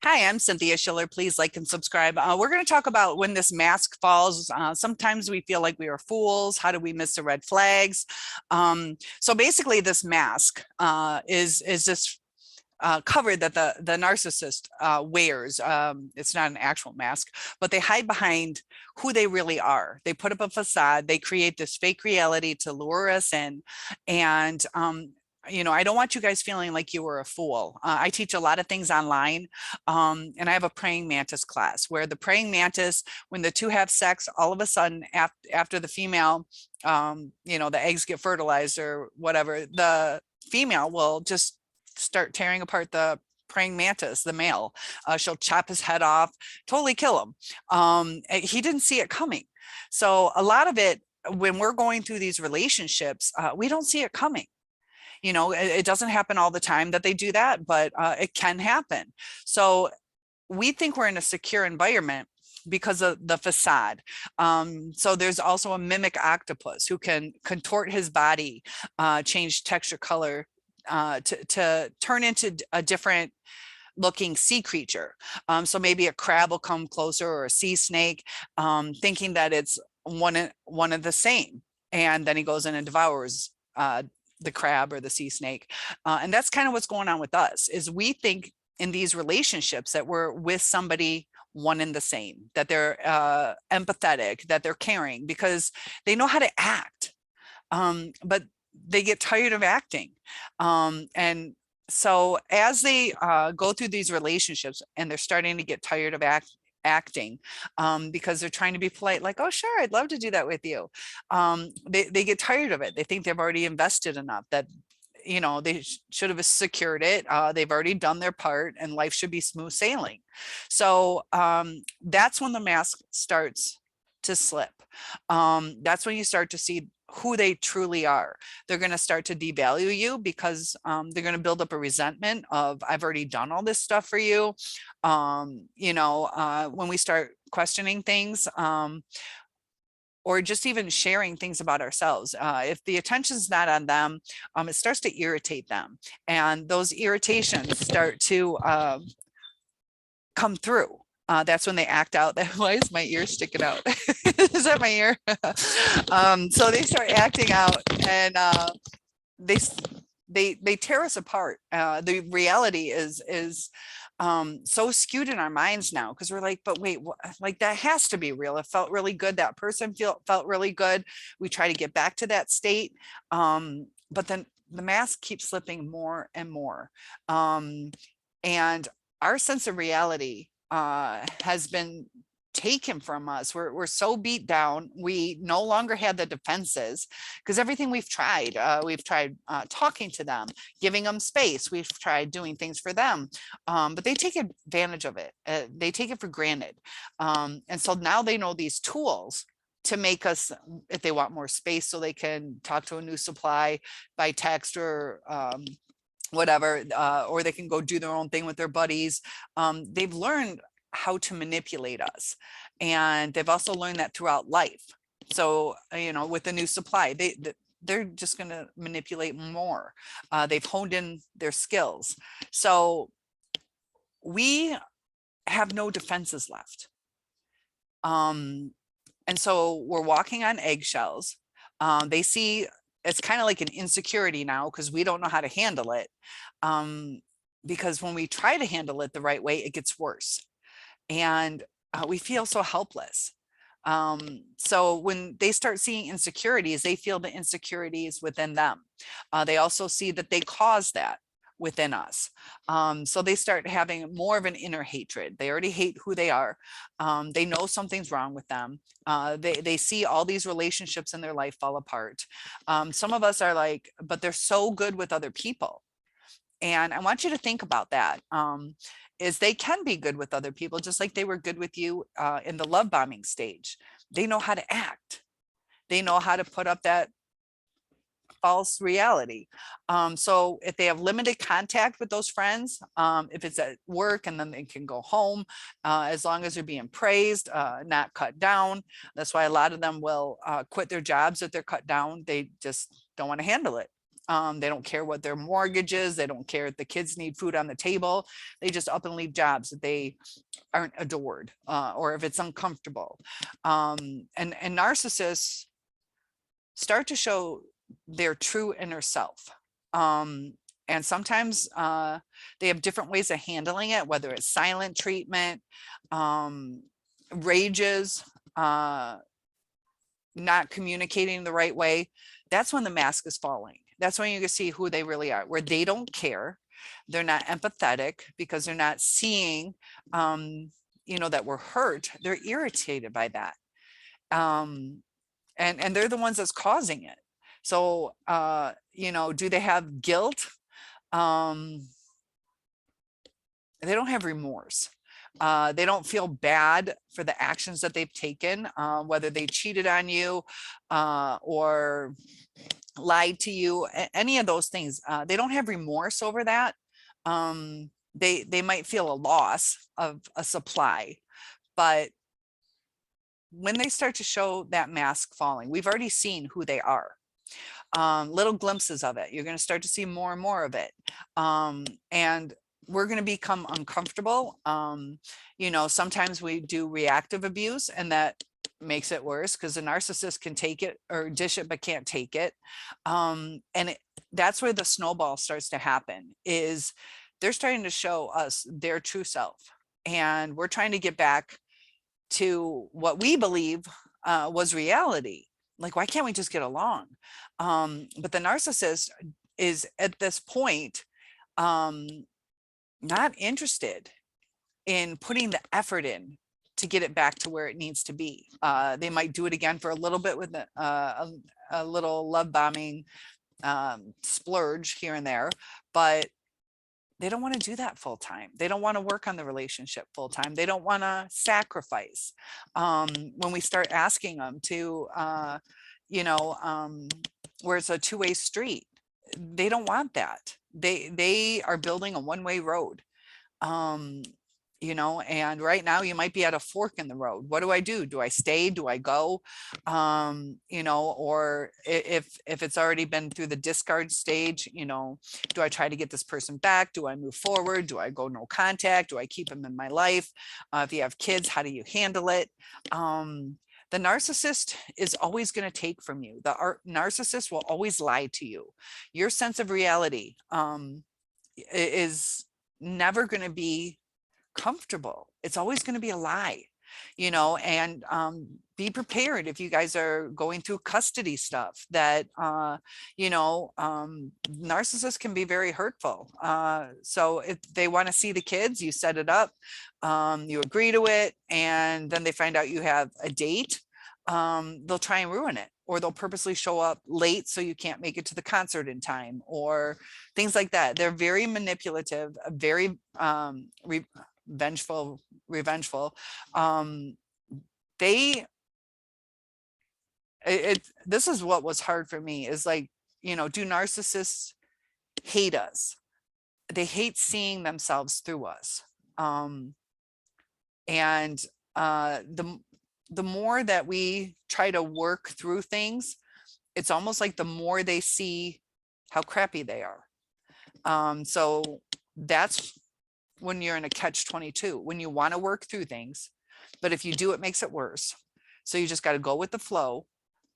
Hi, I'm Cynthia Schiller. Please like and subscribe. We're going to talk about when this mask falls. Sometimes we feel like we are fools. How do we miss the red flags? So basically, this mask is this cover that the narcissist wears. It's not an actual mask, but they hide behind who they really are. They put up a facade. They create this fake reality to lure us in, and I don't want you guys feeling like you were a fool. I teach a lot of things online, and I have a praying mantis class where the praying mantis, when the two have sex, all of a sudden after the female, the eggs get fertilized or whatever, the female will just start tearing apart the praying mantis, the male. She'll chop his head off, totally kill him. He didn't see it coming. So a lot of it, when we're going through these relationships, we don't see it coming. It doesn't happen all the time that they do that, but it can happen. So we think we're in a secure environment because of the facade. So there's also a mimic octopus who can contort his body, change texture, color, to turn into a different looking sea creature. So maybe a crab will come closer, or a sea snake, thinking that it's one of the same. And then he goes in and devours the crab or the sea snake. And that's kind of what's going on with us, is we think in these relationships that we're with somebody one and the same, that they're empathetic, that they're caring, because they know how to act. But they get tired of acting. And so as they go through these relationships and they're starting to get tired of acting, because they're trying to be polite, like, oh, sure, I'd love to do that with you. They get tired of it. They think they've already invested enough, that they should have secured it. They've already done their part and life should be smooth sailing. So that's when the mask starts to slip. That's when you start to see who they truly are. They're going to start to devalue you because they're going to build up a resentment of, I've already done all this stuff for you. When we start questioning things, or just even sharing things about ourselves, if the attention's not on them, it starts to irritate them, and those irritations start to come through. That's when they act out. Why is my ear sticking out? Is that my ear? So they start acting out, and they they tear us apart. The reality is so skewed in our minds now, because we're like, but wait, like, that has to be real. It felt really good. That person felt really good. We try to get back to that state, but then the mask keeps slipping more and more, and our sense of reality has been taken from us. We're so beat down. We no longer have the defenses, because everything we've tried talking to them, giving them space. We've tried doing things for them, but they take advantage of it. They take it for granted. And so now they know these tools to make us, if they want more space so they can talk to a new supply by text or whatever, or they can go do their own thing with their buddies. They've learned how to manipulate us, and they've also learned that throughout life. So with the new supply, they're just going to manipulate more. They've honed in their skills, so we have no defenses left. And so we're walking on eggshells. They see it's kind of like an insecurity now, because we don't know how to handle it. Because when we try to handle it the right way, it gets worse. And we feel so helpless. So when they start seeing insecurities, they feel the insecurities within them. They also see that they cause that within us. So they start having more of an inner hatred. They already hate who they are. They know something's wrong with them. They see all these relationships in their life fall apart. Some of us are like, but they're so good with other people. And I want you to think about that. Is they can be good with other people, just like they were good with you in the love bombing stage. They know how to act. They know how to put up that false reality. So if they have limited contact with those friends, if it's at work and then they can go home, as long as they're being praised, not cut down. That's why a lot of them will quit their jobs if they're cut down. They just don't want to handle it. They don't care what their mortgage is. They don't care if the kids need food on the table. They just up and leave jobs that they aren't adored, or if it's uncomfortable. And narcissists start to show their true inner self. And sometimes they have different ways of handling it, whether it's silent treatment, rages, not communicating the right way. That's when the mask is falling. That's when you can see who they really are, where they don't care. They're not empathetic because they're not seeing, that we're hurt. They're irritated by that. And they're the ones that's causing it. So, do they have guilt? They don't have remorse. They don't feel bad for the actions that they've taken, whether they cheated on you, or lied to you, any of those things. They don't have remorse over that. They might feel a loss of a supply, but when they start to show that mask falling, we've already seen who they are. Little glimpses of it. You're going to start to see more and more of it. And we're going to become uncomfortable. Sometimes we do reactive abuse, and that makes it worse because the narcissist can take it or dish it, but can't take it. That's where the snowball starts to happen, is they're starting to show us their true self. And we're trying to get back to what we believe was reality. Like, why can't we just get along? But the narcissist is at this point not interested in putting the effort in to get it back to where it needs to be. They might do it again for a little bit with a little love bombing splurge here and there, but they don't want to do that full time. They don't want to work on the relationship full time. They don't want to sacrifice. When we start asking them to, where it's a two-way street, they don't want that. They are building a one-way road. And right now you might be at a fork in the road. What do? Do I stay? Do I go? Or if it's already been through the discard stage, do I try to get this person back? Do I move forward? Do I go no contact? Do I keep them in my life? If you have kids, how do you handle it? The narcissist is always going to take from you. The narcissist will always lie to you. Your sense of reality is never going to be comfortable. It's always going to be a lie, and be prepared if you guys are going through custody stuff that, narcissists can be very hurtful. So if they want to see the kids, you set it up, you agree to it, and then they find out you have a date. They'll try and ruin it, or they'll purposely show up late so you can't make it to the concert in time, or things like that. They're very manipulative, very revengeful. This is what was hard for me, is like, do narcissists hate us? They hate seeing themselves through us. And the more that we try to work through things, it's almost like the more they see how crappy they are. So that's when you're in a catch-22, when you want to work through things, but if you do, it makes it worse. So you just got to go with the flow.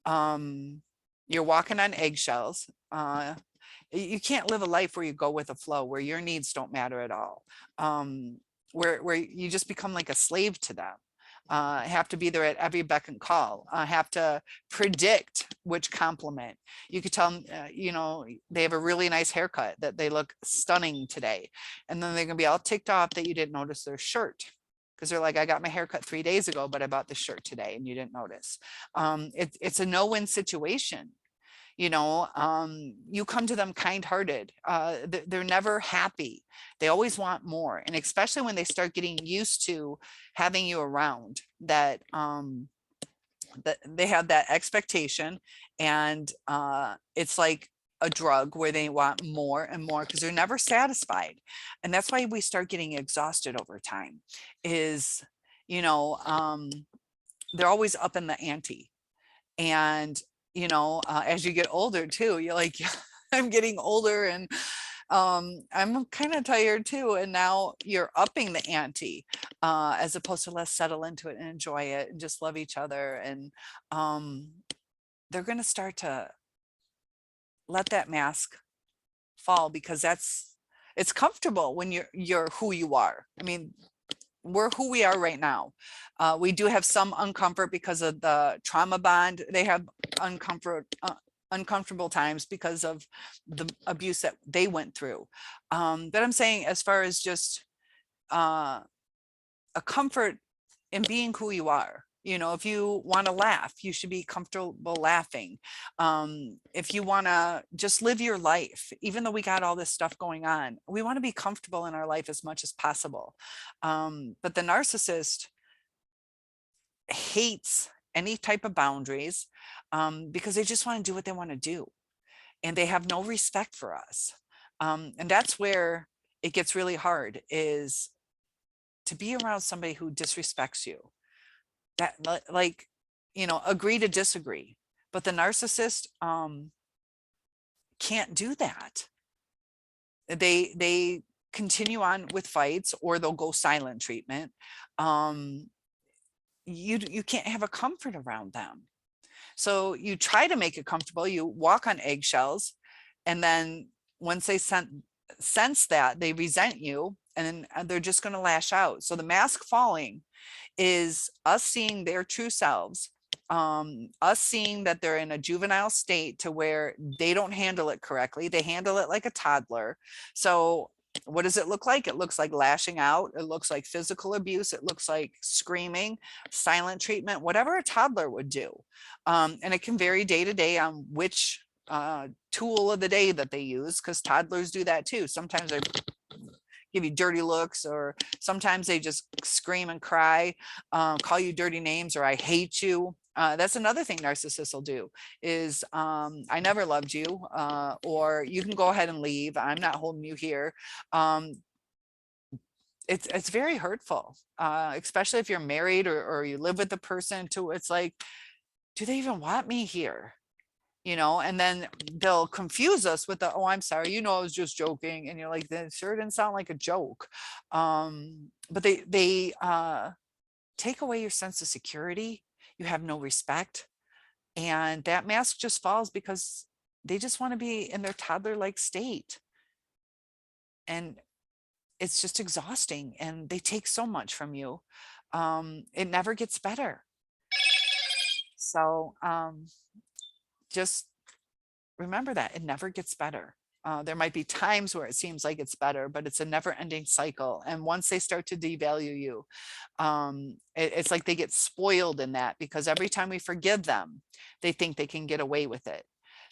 You're walking on eggshells. You can't live a life where you go with the flow, where your needs don't matter at all, where you just become like a slave to them. Have to be there at every beck and call. Have to predict which compliment. You could tell them, they have a really nice haircut, that they look stunning today. And then they're going to be all ticked off that you didn't notice their shirt. Because they're like, I got my haircut 3 days ago, but I bought the shirt today and you didn't notice. It's a no-win situation. You come to them kind-hearted. They're never happy. They always want more. And especially when they start getting used to having you around, that they have that expectation, and it's like a drug where they want more and more because they're never satisfied. And that's why we start getting exhausted over time, is, they're always up in the ante. And as you get older too, you're like, I'm getting older, and I'm kind of tired too. And now you're upping the ante, as opposed to let's settle into it and enjoy it and just love each other. And they're going to start to let that mask fall, because it's comfortable when you're who you are. I mean, we're who we are right now. We do have some uncomfort because of the trauma bond. They have uncomfortable times because of the abuse that they went through. But I'm saying, as far as just a comfort in being who you are. You know, if you want to laugh, you should be comfortable laughing. If you want to just live your life, even though we got all this stuff going on, we want to be comfortable in our life as much as possible. But the narcissist hates any type of boundaries, because they just want to do what they want to do. And they have no respect for us. And that's where it gets really hard, is to be around somebody who disrespects you. That, like, you know, agree to disagree. But the narcissist can't do that. They continue on with fights, or they'll go silent treatment. You can't have a comfort around them. So you try to make it comfortable, you walk on eggshells, and then once they sense that, they resent you, and then they're just going to lash out. So the mask falling is us seeing their true selves, us seeing that they're in a juvenile state to where they don't handle it correctly. They handle it like a toddler. So what does it look like? It looks like lashing out. It looks like physical abuse. It looks like screaming, silent treatment, whatever a toddler would do. And it can vary day to day on which tool of the day that they use, because toddlers do that too. Sometimes they give you dirty looks, or sometimes they just scream and cry, call you dirty names, or I hate you. That's another thing narcissists will do, is I never loved you, or you can go ahead and leave. I'm not holding you here. It's very hurtful, especially if you're married, or you live with the person too. It's like, do they even want me here? You know, and then they'll confuse us with the, oh, I'm sorry, you know, I was just joking. And you're like, that sure didn't sound like a joke. But they take away your sense of security. You have no respect. And that mask just falls because they just want to be in their toddler-like state. And it's just exhausting, and they take so much from you. It never gets better. So just remember that it never gets better. There might be times where it seems like it's better, but it's a never-ending cycle. And once they start to devalue you, it's like they get spoiled in that, because every time we forgive them, they think they can get away with it.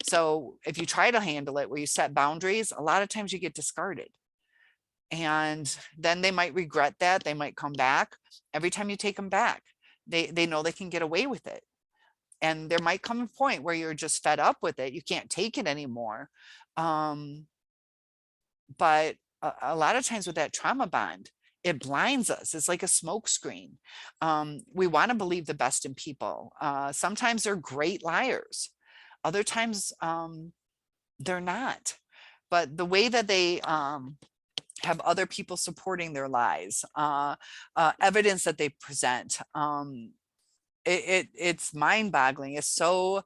So if you try to handle it where you set boundaries, a lot of times you get discarded. And then they might regret that. They might come back. Every time you take them back, they know they can get away with it. And there might come a point where you're just fed up with it. You can't take it anymore. But a lot of times with that trauma bond, it blinds us. It's like a smoke screen. We want to believe the best in people. Sometimes they're great liars. Other times they're not. But the way that they have other people supporting their lies, evidence that they present, it's mind-boggling. It's so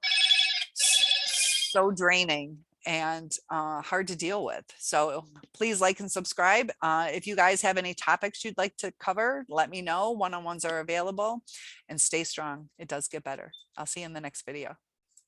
draining and hard to deal with. So please like and subscribe. If you guys have any topics you'd like to cover, let me know. One-on-ones are available, and stay strong. It does get better. I'll see you in the next video.